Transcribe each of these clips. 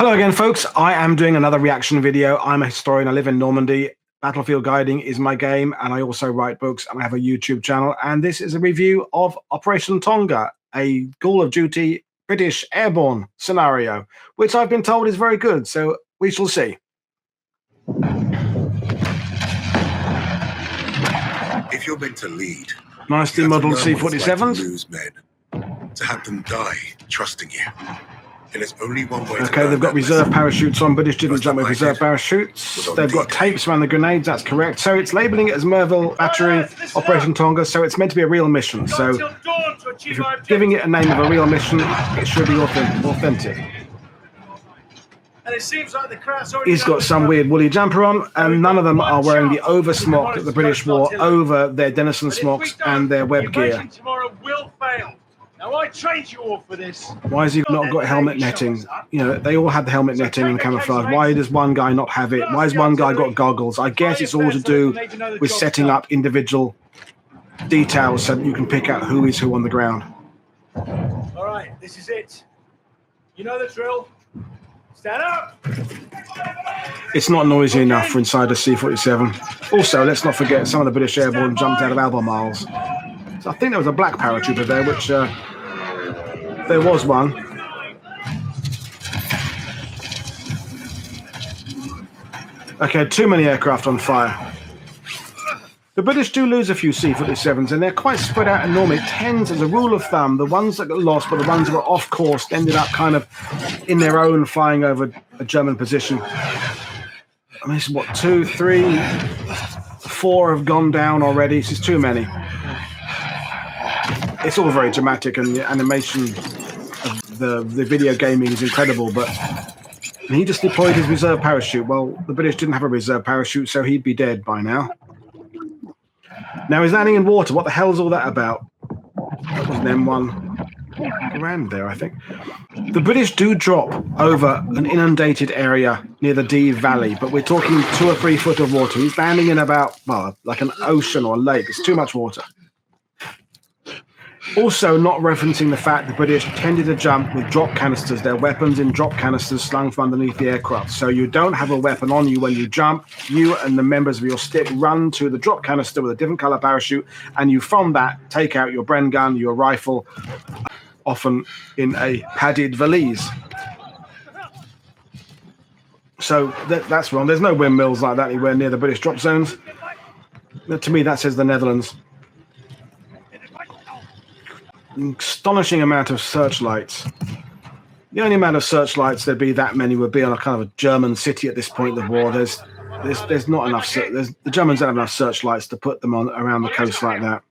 Hello again, folks. I am doing another reaction video. I'm a historian. I live in Normandy. Battlefield guiding is my game, and I also write books, and I have a YouTube channel. And this is a review of Operation Tonga, a Call of Duty British airborne scenario, which I've been told is very good. So we shall see. If you're meant to lead, Nicely modelled C-47s. Lose men, to have them die trusting you. And there's only one way. Okay, they've got reserve parachutes on. British didn't jump with reserve parachutes. They've got tapes around the grenades, that's correct. So it's labelling it as Merville Battery, Operation Tonga, so it's meant to be a real mission. So if you're giving it a name of a real mission, it should be authentic. And it seems like the crowd's He's got some weird woolly jumper on, and none of them are wearing the over smock that the British wore over their Denison smocks and their web gear. Tomorrow will fail. Now I trained you all for this. Why has he not got helmet netting? You know, they all had the helmet netting and camouflage. Why does one guy not have it? Why has one guy got goggles? I guess it's all to do with setting up individual details so that you can pick out who is who on the ground. All right, this is it. You know the drill. Stand up. It's not noisy enough for inside a C-47. Also, let's not forget some of the British airborne jumped out of Albemarle. So I think there was a black paratrooper there, which there was one. Okay, too many aircraft on fire. The British do lose a few C-47s, and they're quite spread out and normally. It tends, as a rule of thumb, the ones that got lost, but the ones that were off course ended up kind of in their own, flying over a German position. I mean, this is what, 2, 3, 4 have gone down already. This is too many. It's all very dramatic, and the animation of the video gaming is incredible, but he just deployed his reserve parachute. Well, the British didn't have a reserve parachute, so he'd be dead by now. Now he's landing in water. What the hell is all that about? That was an M1 around there, I think. The British do drop over an inundated area near the Dee Valley, but we're talking 2 or 3 foot of water. He's landing in about, well, like an ocean or a lake. It's too much water. Also, not referencing the fact the British tended to jump with drop canisters, their weapons in drop canisters slung from underneath the aircraft. So you don't have a weapon on you when you jump. You and the members of your stick run to the drop canister with a different color parachute, and you from that take out your Bren gun, your rifle, often in a padded valise. So that's wrong. There's no windmills like that anywhere near the British drop zones. To me, that says the Netherlands. Astonishing amount of searchlights. The only amount of searchlights there'd be that many would be on a kind of a German city at this point of the war. There's not enough. The Germans don't have enough searchlights to put them on around the coast like that.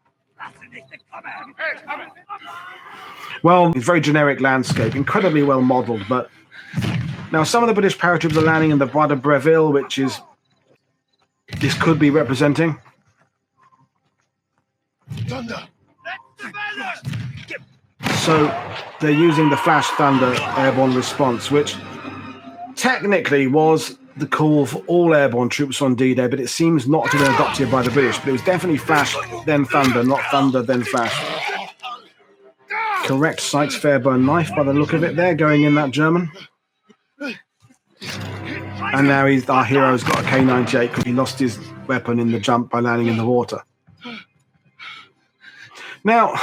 Well, it's very generic landscape, incredibly well modelled. But now some of the British paratroopers are landing in the Bois de Breville, which is this could be representing. So they're using the Flash Thunder airborne response, which technically was the call for all airborne troops on D-Day, but it seems not to have been adopted by the British. But it was definitely Flash, then Thunder, not Thunder, then Flash. Correct Sykes Fairburn knife by the look of it there, going in that German. And now our hero's got a K-98 because he lost his weapon in the jump by landing in the water. Now,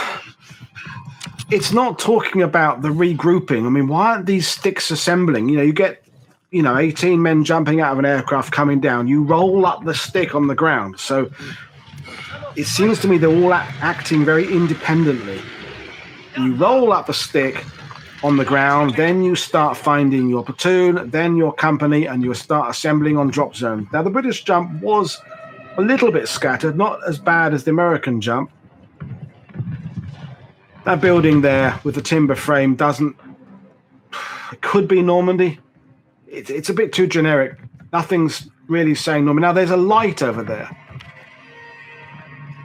it's not talking about the regrouping. I mean, why aren't these sticks assembling? You know, you get, 18 men jumping out of an aircraft coming down. You roll up the stick on the ground. So it seems to me they're all acting very independently. You roll up a stick on the ground, then you start finding your platoon, then your company, and you start assembling on drop zone. Now, the British jump was a little bit scattered, not as bad as the American jump. That building there with the timber frame it could be Normandy. It's a bit too generic. Nothing's really saying Normandy. Now, there's a light over there.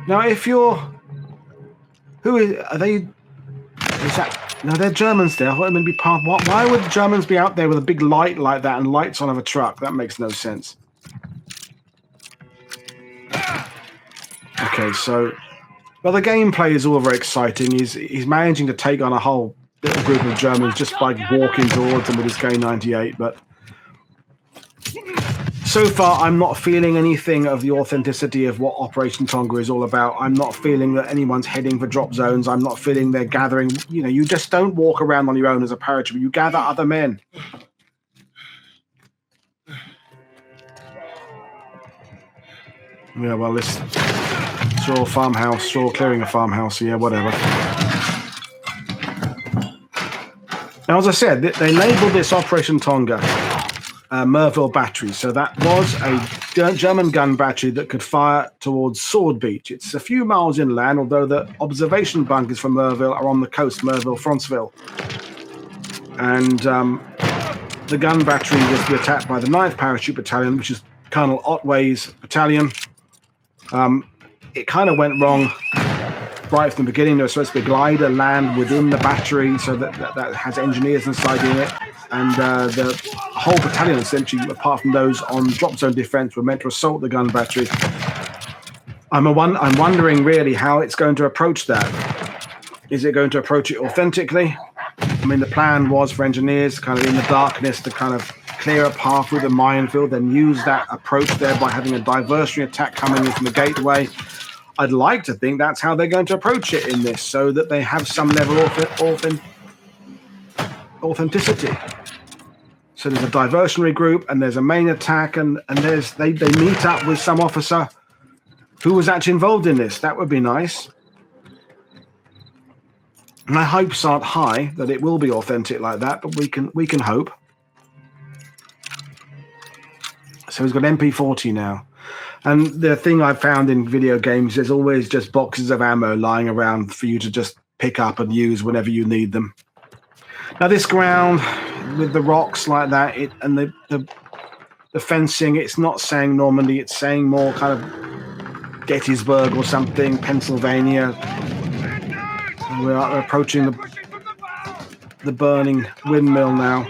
Now, if you're... Are they... Is that... No, they're Germans there. I thought it would be part... Why would Germans be out there with a big light like that and lights on of a truck? That makes no sense. Okay, so... Well, the gameplay is all very exciting. He's managing to take on a whole little group of Germans just by walking towards them with his K98. But so far, I'm not feeling anything of the authenticity of what Operation Tonga is all about. I'm not feeling that anyone's heading for drop zones. I'm not feeling they're gathering. You know, you just don't walk around on your own as a paratrooper. You gather other men. Yeah, well, this straw farmhouse, straw clearing a farmhouse. Yeah, whatever. Now, as I said, they labelled this Operation Tonga Merville Battery. So that was a German gun battery that could fire towards Sword Beach. It's a few miles inland, although the observation bunkers for Merville are on the coast, Merville, Franceville. And the gun battery was to be attacked by the 9th Parachute Battalion, which is Colonel Otway's battalion. It kind of went wrong right from the beginning. There was supposed to be a glider land within the battery so that has engineers inside in it. And the whole battalion, essentially, apart from those on drop zone defense, were meant to assault the gun battery. I'm wondering really how it's going to approach that. Is it going to approach it authentically? I mean, the plan was for engineers kind of in the darkness to kind of clear a path through the minefield, then use that approach there by having a diversionary attack coming in from the gateway. I'd like to think that's how they're going to approach it in this, so that they have some level of authenticity. So there's a diversionary group, and there's a main attack, and they meet up with some officer who was actually involved in this. That would be nice. And my hopes aren't high that it will be authentic like that, but we can hope. So he's got MP40 now. And the thing I've found in video games, there's always just boxes of ammo lying around for you to just pick up and use whenever you need them. Now this ground with the rocks like that, and the fencing, it's not saying Normandy, it's saying more kind of Gettysburg or something, Pennsylvania. And we're approaching the burning windmill now.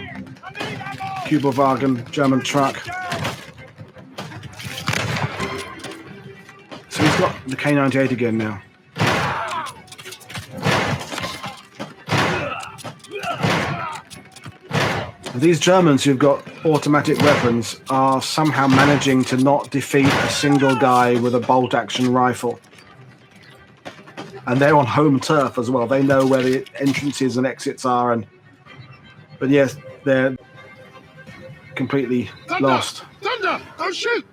Kübelwagen, German truck. So he's got the K98 again now. These Germans who've got automatic weapons are somehow managing to not defeat a single guy with a bolt-action rifle. And they're on home turf as well. They know where the entrances and exits are. But yes, they're completely lost. Thunder! Don't shoot!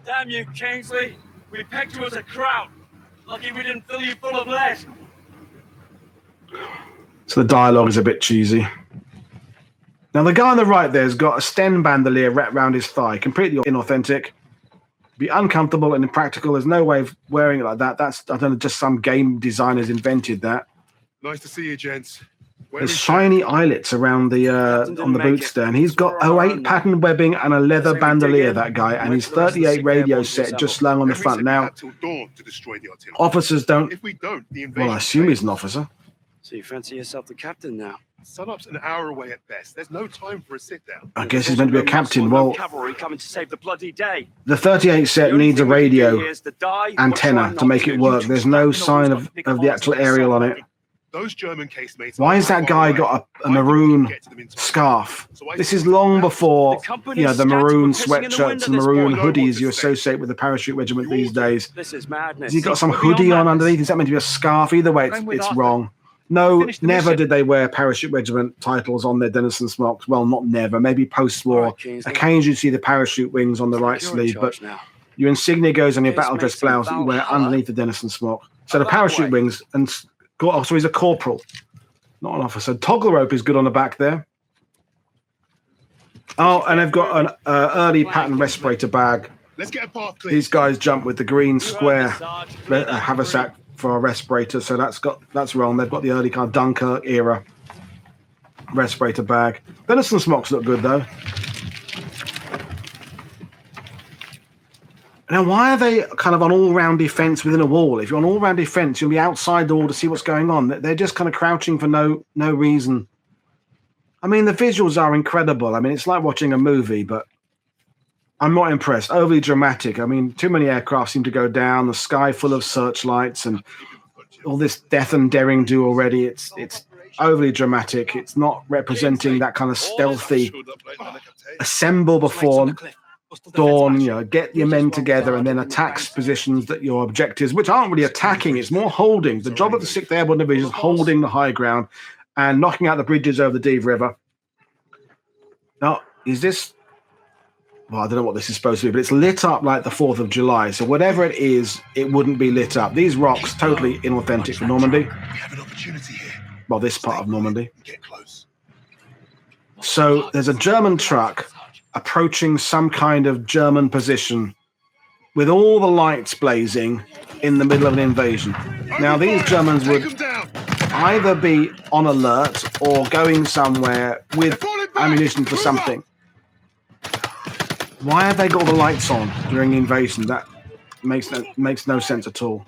Damn you, Kingsley. We pegged you as a crowd. Lucky we didn't fill you full of lead. So the dialogue is a bit cheesy. Now the guy on the right there has got a Sten bandolier wrapped around his thigh, completely inauthentic. Be uncomfortable and impractical. There's no way of wearing it like that. That's, I don't know, just some game designers invented that. Nice to see you, gents. There's shiny eyelets around the on the boots there, and he's got 08 pattern webbing and a leather bandolier, that guy, and his 38 radio set just slung on the front. Now, officers don't. Well, I assume he's an officer. So you fancy yourself the captain now? Sunup's an hour away at best. There's no time for a sit-down. I guess he's meant to be a captain. Well, cavalry coming to save the bloody day. The 38 set needs a radio antenna to make it work. There's no sign of the actual aerial on it. Those German casemates. Why has that guy got a maroon scarf? This is long before, you know, the maroon sweatshirts and maroon hoodies you associate with the parachute regiment these days. This is madness. Has he got some hoodie on underneath? Is that meant to be a scarf? Either way, it's wrong. No, never did they wear parachute regiment titles on their Denison smocks. Well, not never. Maybe post-war. Occasionally you see the parachute wings on the right sleeve, but your insignia goes on your battle dress blouse that you wear underneath the Denison smock. So the parachute wings, and oh, so he's a corporal, not an officer. Toggle rope is good on the back there. Oh, and they've got an early pattern respirator bag. Let's get a path clear. These guys jump with the green square haversack for a respirator, so that's wrong. They've got the early kind of Dunkirk era respirator bag. Denison smocks look good though. Now, why are they kind of on all-round defense within a wall? If you're on all-round defense, you'll be outside the wall to see what's going on. They're just kind of crouching for no reason. I mean, the visuals are incredible. I mean, it's like watching a movie, but I'm not impressed. Overly dramatic. I mean, too many aircraft seem to go down. The sky full of searchlights and all this death and daring do already. It's overly dramatic. It's not representing that kind of stealthy assemble before dawn, you know, get your men together and then attacks positions that your objectives, which aren't really attacking, it's more holding. The job of the 6th Airborne Division is holding the high ground and knocking out the bridges over the Dive River. Now, is this... Well, I don't know what this is supposed to be, but it's lit up like the 4th of July. So whatever it is, it wouldn't be lit up. These rocks, totally inauthentic for Normandy. We have an opportunity here. Well, this part of Normandy. Get close. So there's a German truck approaching some kind of German position with all the lights blazing in the middle of an invasion. Now, these Germans would either be on alert or going somewhere with ammunition for something. Why have they got all the lights on during the invasion? That makes no sense at all.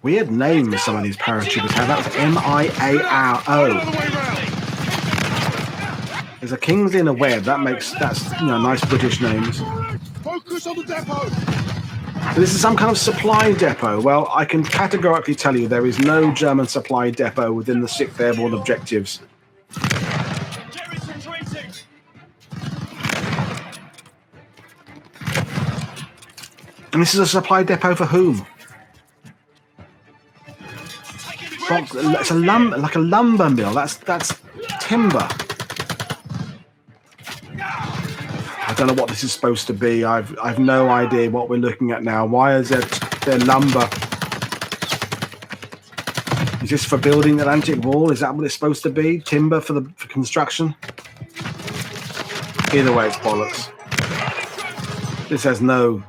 Weird names some of these paratroopers have. That was M-I-A-R-O. There's a Kingsley and a Webb. That's you know, nice British names. Focus on the depot. So this is some kind of supply depot. Well, I can categorically tell you there is no German supply depot within the 6th Airborne objectives. And this is a supply depot for whom? It's a like a lumber mill. That's timber. I don't know what this is supposed to be. I've no idea what we're looking at now. Why is there lumber? Is this for building the Atlantic Wall? Is that what it's supposed to be? Timber for construction? Either way, it's bollocks. This has no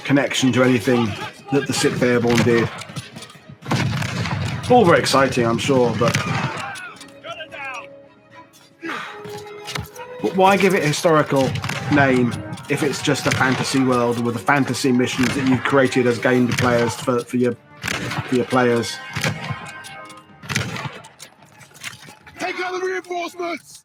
connection to anything that the 6th Airborne did. All very exciting, I'm sure, but why give it a historical name if it's just a fantasy world with the fantasy missions that you've created as game players for your players? Take out the reinforcements.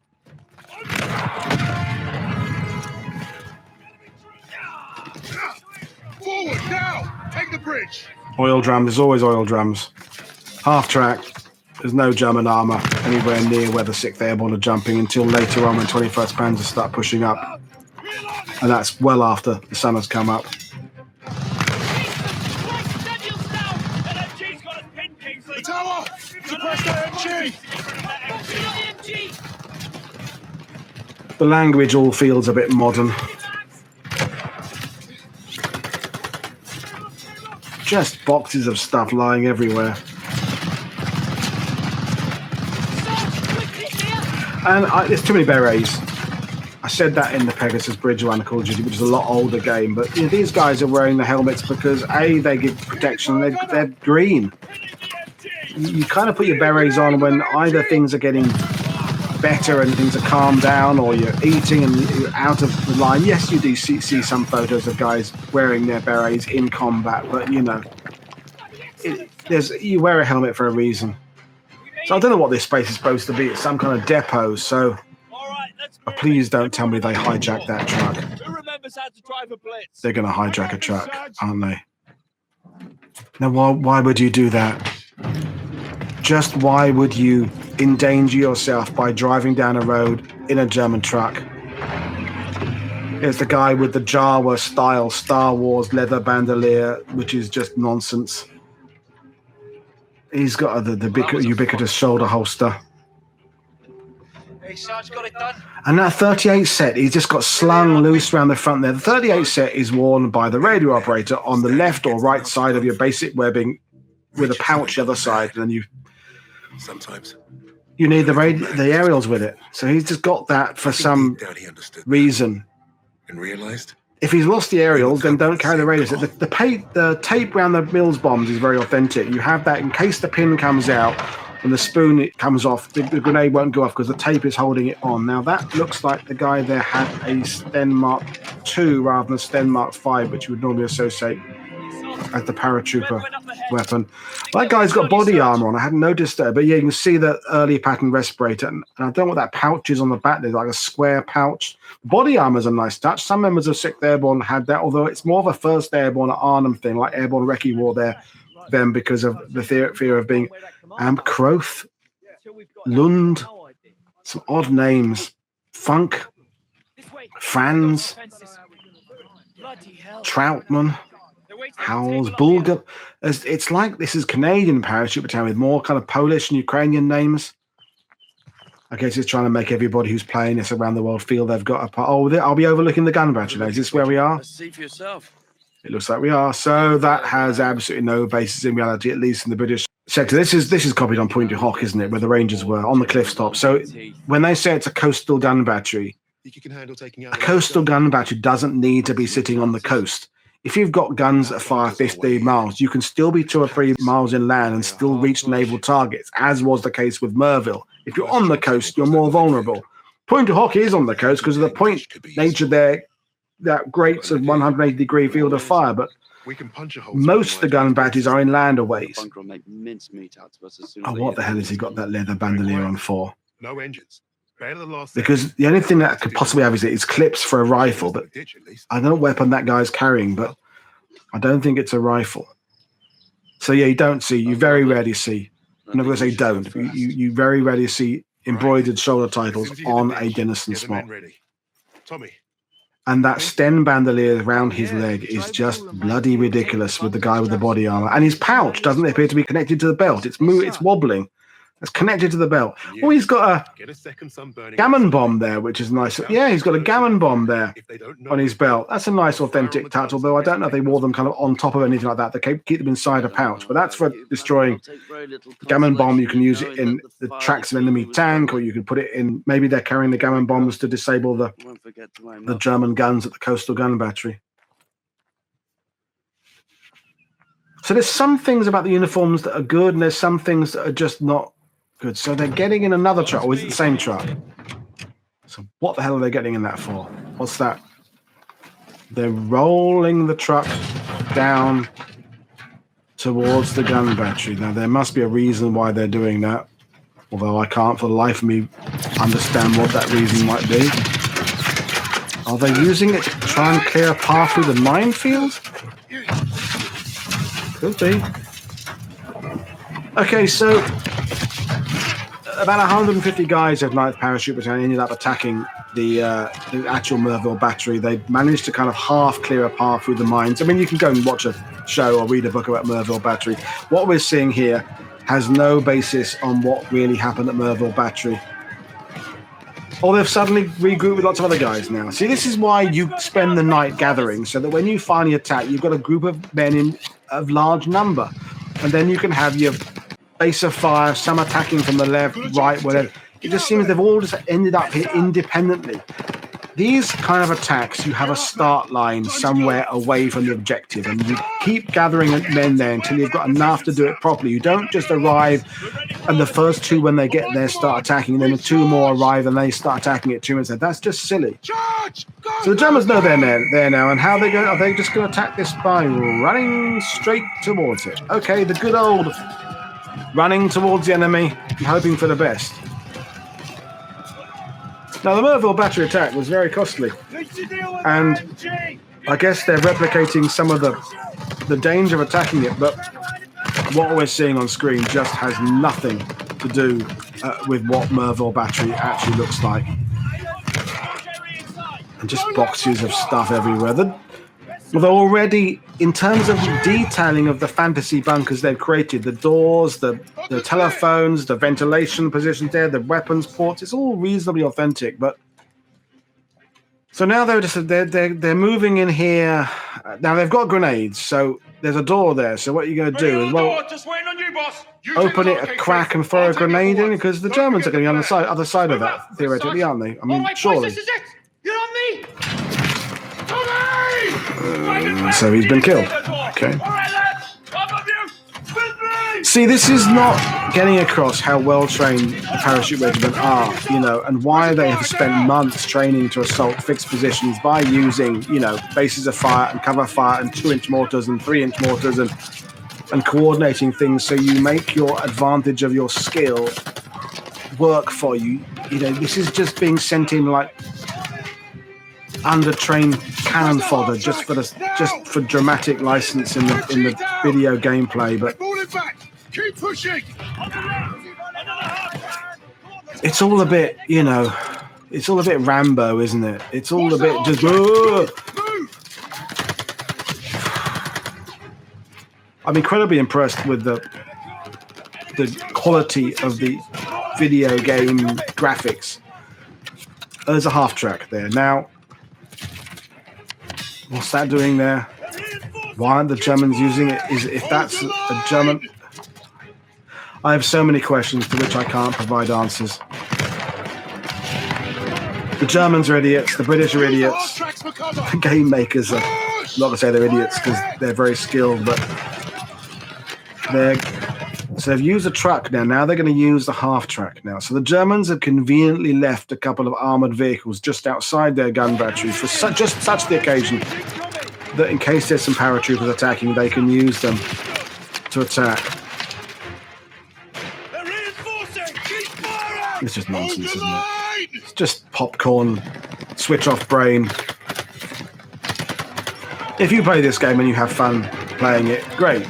Forward now. Take the bridge. Oil drums. There's always oil drums. Half track. There's no German armour anywhere near where the 6th Airborne are jumping until later on when 21st Panzer start pushing up. And that's well after the sun has come up. The tower! Suppress the MG! The language all feels a bit modern. Just boxes of stuff lying everywhere. And there's too many berets. I said that in the Pegasus Bridge one, Call of Duty, which is a lot older game. But you know, these guys are wearing the helmets because A, they give protection, they're green. You kind of put your berets on when either things are getting better and things are calmed down, or you're eating and you're out of the line. Yes, you do see some photos of guys wearing their berets in combat, but you know, you wear a helmet for a reason. So I don't know what this space is supposed to be. It's some kind of depot, so please don't tell me they hijacked that truck. They're going to hijack a truck, aren't they? Now, why would you do that? Just why would you endanger yourself by driving down a road in a German truck? There's the guy with the Jawa-style Star Wars leather bandolier, which is just nonsense. He's got the ubiquitous shoulder holster. Hey, Sarge, got it done. And that 38 set, he's just got slung loose around the front there. The 38 set is worn by the radio operator on the left or right side of your basic webbing with a pouch the other side. And then you need the aerials with it. So he's just got that for some reason. And realized? If he's lost the aerials, then don't carry the radios. The tape around the Mills bombs is very authentic. You have that in case the pin comes out and the spoon comes off, the grenade won't go off because the tape is holding it on. Now that looks like the guy there had a Sten Mark II rather than a Sten Mark V, which you would normally associate as the paratrooper. weapon. That guy's got body armor on. I hadn't noticed that, but yeah, you can see the early pattern respirator. And I don't know what that pouch is on the back. There's like a square pouch. Body armor's a nice touch. Some members of 6th Airborne had that, although it's more of a 1st Airborne Arnhem thing, like Airborne Recce wore them because of the fear of being Kroth, Lund, some odd names, Funk, Franz, Troutman, Howells, Bulgar. It's like this is Canadian parachute battalion with more kind of Polish and Ukrainian names. I guess it's trying to make everybody who's playing this around the world feel they've got a part. Oh, I'll be overlooking the gun battery now. Is this where we are? See for yourself. It looks like we are. So that has absolutely no basis in reality, at least in the British sector. This is copied on Point du Hoc, isn't it, where the Rangers were on the cliff top. So when they say it's a coastal gun battery, a coastal gun battery doesn't need to be sitting on the coast. If you've got guns that fire 50 miles, you can still be 2 or 3 miles inland and still reach naval targets, as was the case with Merville. If you're on the coast, you're more vulnerable. Point du Hoc is on the coast because of the point nature there, that great 180-degree field of fire, but most of the gun batteries are inland aways. Oh, what the hell has he got that leather bandolier on for? No engines. Because the only thing that could possibly have is clips for a rifle, but I don't know what weapon that guy's carrying, but I don't think it's a rifle. So yeah, you very rarely see, I'm not going to say don't, you very rarely see embroidered shoulder titles on a Denison smock. And that Sten bandolier around his leg is just bloody ridiculous with the guy with the body armor. And his pouch doesn't appear to be connected to the belt. It's wobbling. It's connected to the belt. Oh, he's got a gammon bomb there, which is nice. Yeah, he's got a gammon bomb there on his belt. That's a nice, authentic touch, although I don't know if they wore them kind of on top of anything like that. They keep them inside a pouch, but that's for destroying gammon bomb. You can use it in the tracks of an enemy tank, or you can put it in, maybe they're carrying the gammon bombs to disable the German guns at the coastal gun battery. So there's some things about the uniforms that are good, and there's some things that are just not good. So they're getting in another truck, or is it the same truck? So what the hell are they getting in that for? What's that? They're rolling the truck down towards the gun battery. Now, there must be a reason why they're doing that, although I can't for the life of me understand what that reason might be. Are they using it to try and clear a path through the minefield? Could be. Okay, so about 150 guys of 9th Parachute Battalion ended up attacking the actual Merville battery. They managed to kind of half clear a path through the mines. I mean, you can go and watch a show or read a book about Merville battery. What we're seeing here has no basis on what really happened at Merville battery. Or they've suddenly regrouped with lots of other guys now. See, this is why you spend the night gathering, so that when you finally attack, you've got a group of men of large number. And then you can have your base of fire, some attacking from the left, right, whatever. It just seems they've all just ended up here independently. These kind of attacks, you have a start line somewhere away from the objective, and you keep gathering men there until you've got enough to do it properly. You don't just arrive, and the first 2, when they get there, start attacking, and then the 2 more arrive, and they start attacking at 2 minutes. That's just silly. So the Germans know they're there now, and how are they just going to attack this by running straight towards it? Okay, the good old running towards the enemy and hoping for the best. Now, the Merville battery attack was very costly, and I guess they're replicating some of the danger of attacking it, but what we're seeing on screen just has nothing to do with what Merville battery actually looks like. And just boxes of stuff everywhere. Although already, in terms of detailing of the fantasy bunkers they've created, the doors, the telephones, the ventilation positions there, the weapons ports, it's all reasonably authentic. But so now they're moving in here. Now they've got grenades, so there's a door there. So what are you going to do? Is, well, open it a crack and throw a grenade in, because the Germans are going to be on the other side of that, theoretically, aren't they? I mean, surely. This is it. You're on me. So he's been killed. Okay. See, this is not getting across how well trained the parachute regiment are, and why they have spent months training to assault fixed positions by using, bases of fire and cover fire and 2-inch mortars and 3-inch mortars. And and coordinating things so you make your advantage of your skill work for you. You know, this is just being sent in like under-trained cannon fodder just for dramatic license in the video gameplay. But Keep pushing. it's all a bit, you know, it's all a bit Rambo, isn't it? It's all a bit just. I'm incredibly impressed with the quality of the video game graphics. There's a half track there. Now, what's that doing there? Why aren't the Germans using it? If that's a German... I have so many questions to which I can't provide answers. The Germans are idiots. The British are idiots. The game makers are... I'm not going to say they're idiots because they're very skilled, but so they've used a truck now. Now they're going to use the half track now. So the Germans have conveniently left a couple of armored vehicles just outside their gun batteries for just such the occasion that in case there's some paratroopers attacking, they can use them to attack. It's just nonsense, isn't it? It's just popcorn, switch off brain. If you play this game and you have fun playing it, great.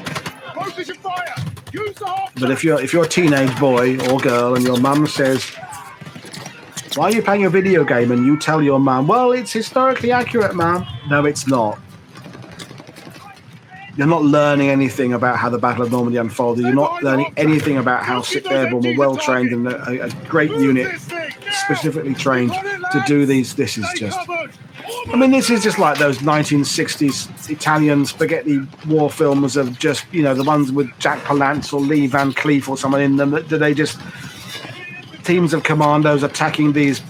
But if you're a teenage boy or girl and your mum says, "Why are you playing a video game?" and you tell your mum, "Well, it's historically accurate, mum." No, it's not. You're not learning anything about how the Battle of Normandy unfolded. You're not learning anything about how 6th Airborne were well trained and a great unit specifically trained to do these. This is just... I mean, this is just like those 1960s Italian spaghetti war films of just, you know, the ones with Jack Palance or Lee Van Cleef or someone in them. That they just... teams of commandos attacking these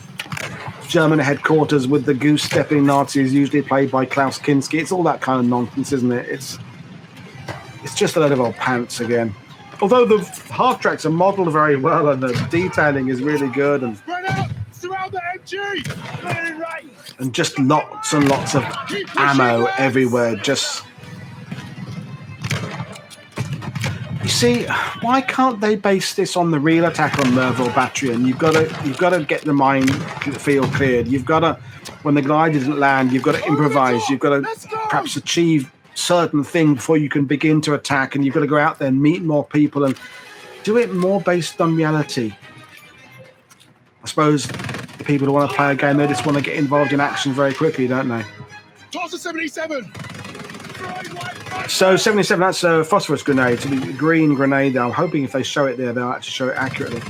German headquarters with the goose-stepping Nazis, usually played by Klaus Kinski. It's all that kind of nonsense, isn't it? It's just a load of old pants again. Although the half-tracks are modelled very well and the detailing is really good, and just lots and lots of ammo everywhere. Just... You see, why can't they base this on the real attack on Merville Battery? And you've got to get the field cleared. You've got to, when the glider doesn't land, you've got to improvise. You've got to perhaps achieve certain thing before you can begin to attack, and you've got to go out there and meet more people and do it more based on reality. I suppose the people who want to play a game, they just want to get involved in action very quickly, don't they? Toss a 77. So 77, that's a phosphorus grenade, so the green grenade. I'm hoping if they show it there, they'll actually show it accurately.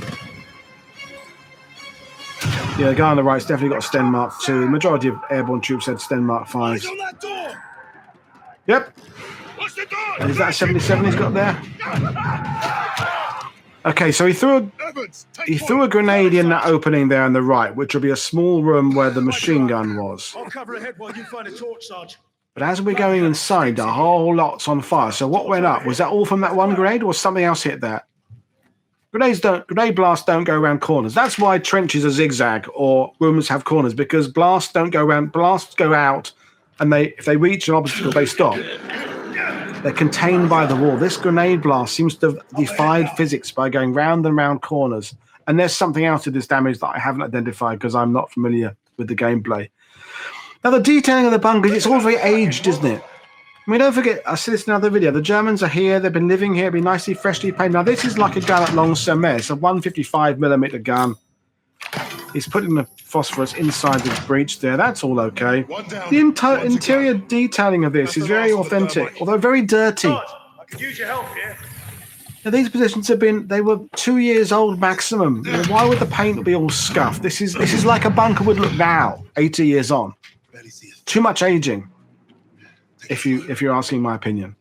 Yeah, the guy on the right's definitely got a Sten Mark II. The majority of airborne troops had Sten Mark 5s. Yep. And is that a 77 he's got there? Okay, so he threw a grenade in that opening there on the right, which will be a small room where the machine gun was. I'll cover ahead while you find a torch, Sarge. But as we're going inside, the whole lot's on fire. So what went up? Was that all from that one grenade, or something else hit that? Grenade blasts don't go around corners. That's why trenches are zigzag or rooms have corners, because blasts don't go around. Blasts go out, and if they reach an obstacle, they stop. They're contained by the wall. This grenade blast seems to have defied physics by going round and round corners. And there's something else to this damage that I haven't identified because I'm not familiar with the gameplay. Now, the detailing of the bunkers, it's all very aged, isn't it? I mean, don't forget, I said this in another video, the Germans are here, they've been living here, been nicely, freshly painted. Now, this is like a gun at long Sermet. It's a 155mm gun. He's putting the phosphorus inside the breech there. That's all okay. The interior detailing of this is very authentic, although very dirty. I could use your help here. Now, these positions they were 2 years old maximum. You know, why would the paint be all scuffed? This is like a bunker would look now, 80 years on. Too much aging, if you're asking my opinion.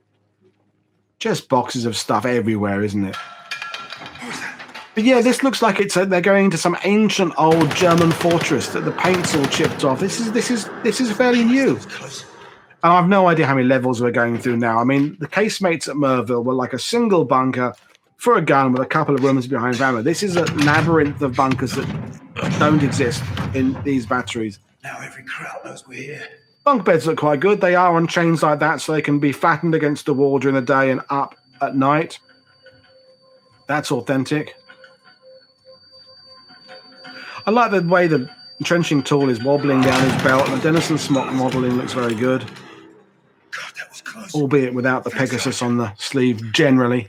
Just boxes of stuff everywhere, isn't it? But yeah, this looks like they're going into some ancient old German fortress that the paint's all chipped off. This is fairly new. And I've no idea how many levels we're going through now. I mean, the casemates at Merville were like a single bunker for a gun with a couple of rooms behind ammo. This is a labyrinth of bunkers that don't exist in these batteries. Now every crowd knows we're here. Bunk beds look quite good. They are on chains like that, so they can be flattened against the wall during the day and up at night. That's authentic. I like the way the trenching tool is wobbling down his belt, and the Denison smock modeling looks very good. God, that was close. Albeit without the Pegasus on the sleeve generally.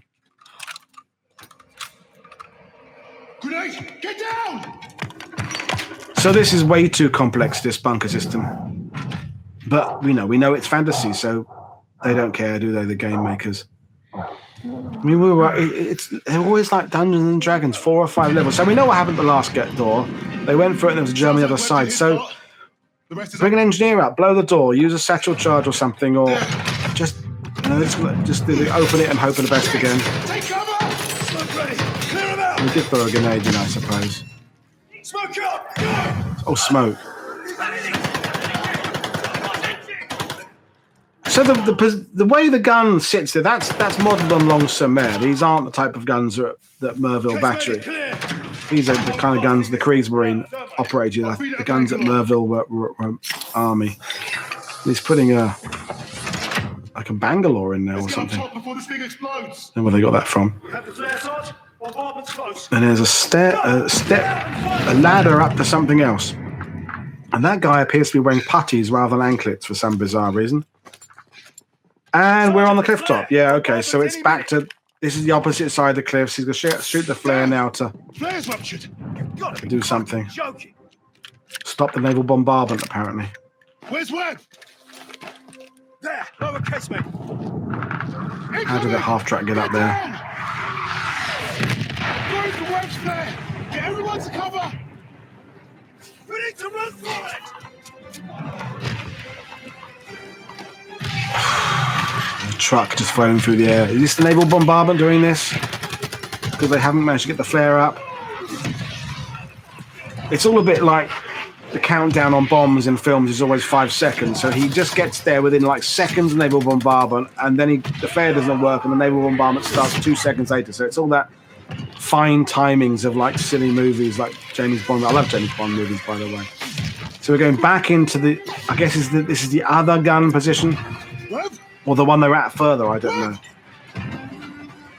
Grenade! Get down! So this is way too complex, this bunker system. But we know it's fantasy, so they don't care, do they, the game makers? I mean, they're always like Dungeons and Dragons, 4 or 5 levels. So we know what happened at the last door. They went for it and there was a German on the other side. So bring an engineer up, blow the door, use a satchel charge or something, or just open it and hope for the best again. Take cover! Smoke ready! Clear him out! We did throw a grenade in, I suppose. Smoke up! Go! Oh, smoke. So the way the gun sits there, that's modelled on Long-Sur-Mer. These aren't the type of guns that Merville Battery. These are the kind of guns the Kriegsmarine operated. The guns at Merville were Army. He's putting like a Bangalore in there or something. I don't know where they got that from. And there's a ladder up to something else. And that guy appears to be wearing puttees rather than anklets for some bizarre reason. And we're on the cliff top. Yeah, okay. So it's back to... This is the opposite side of the cliffs. He's going to shoot the flare now to do something. Stop the naval bombardment, apparently. Where's Webb? There, lower casement. How did that half-track get up there? Going for Webb's flare. Get everyone to cover. We need to run for it. Truck just flown through the air. Is this the naval bombardment doing this? Because they haven't managed to get the flare up. It's all a bit like the countdown on bombs in films is always 5 seconds. So he just gets there within like seconds of naval bombardment, and then the flare doesn't work, and the naval bombardment starts 2 seconds later. So it's all that fine timings of like silly movies like James Bond. I love James Bond movies, by the way. So we're going back into the, I guess this is the other gun position. Or the one they're at further, I don't know.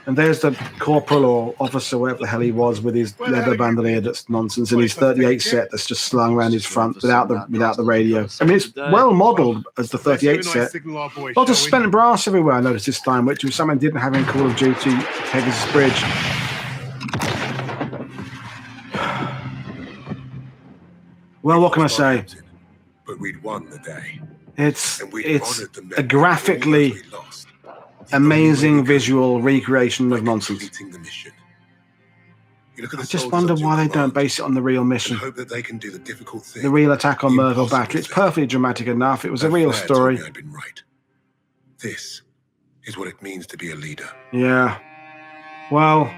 And there's the corporal or officer, whatever the hell he was, with his leather bandolier that's nonsense, and his 38 set that's just slung around his front without the radio. I mean, it's well modelled as the 38 set. Lots of spent brass everywhere, I noticed this time, which was something I didn't have in Call of Duty Pegasus Bridge. Well, what can I say? But we'd won the day. It's a graphically amazing visual recreation of nonsense. I just wonder why they don't base it on the real mission. Hope that they can do the difficult thing. The real attack on Merville Battery. It's perfectly dramatic enough. It was a real story. I'd been right. This is what it means to be a leader. Yeah. Well,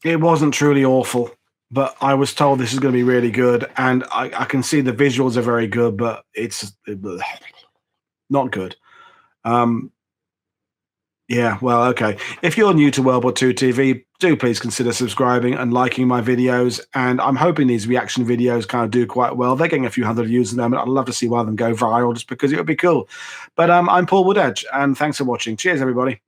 it wasn't truly awful. But I was told this is going to be really good, and I can see the visuals are very good, but it's not good. Yeah, well, okay. If you're new to World War II TV, do please consider subscribing and liking my videos, and I'm hoping these reaction videos kind of do quite well. They're getting a few hundred views at the moment. I'd love to see one of them go viral just because it would be cool. But I'm Paul Woodadge, and thanks for watching. Cheers, everybody.